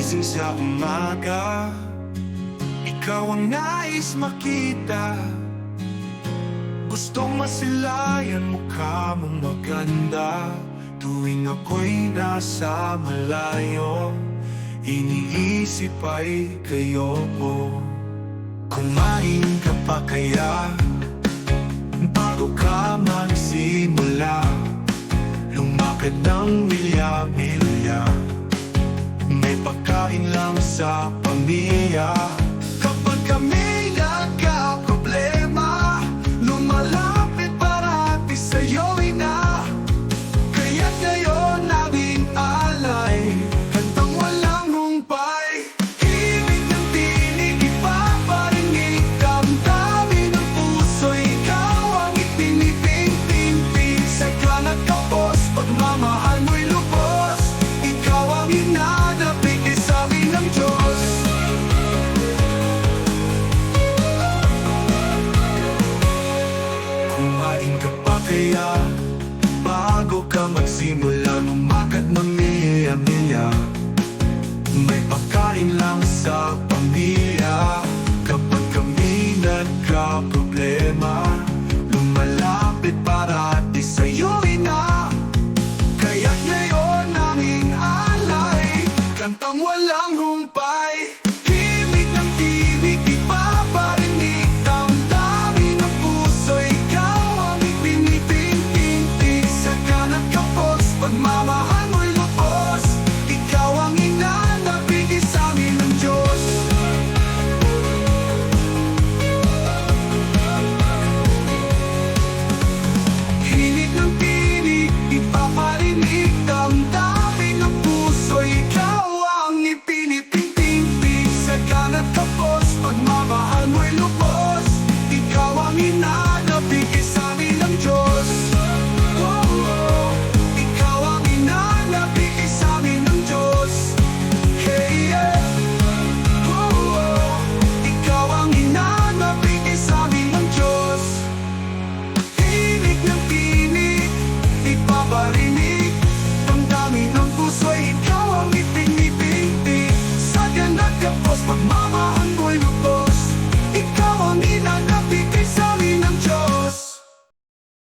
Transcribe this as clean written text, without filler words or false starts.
Gising sa umaga, ikaw ang nais makita. Gustong masilayan mukha mong maganda. Tuwing ako'y nasa malayo, iniisip ay kayo. Kumain ka pa kaya bago ka magsimula? Lumakad ng milya-milya, may pagkain lang sa pamilya. Kapag kami nagka-problema, lumalapit parati sa'yo'y na. Kaya't ngayon aming alay, kantang walang humpay. Himig ng tinig, ipaparinig, damdamin ng puso, ikaw ang ipiniping-ping-ping. Sagwa nagkapos, pagmamahal mo'y lubos, ikaw ang hinanapig sa amin ng Diyos. Kumain ka pa kaya bago ka magsimula? Lumakad ng milya-milya, may pagkain lang sa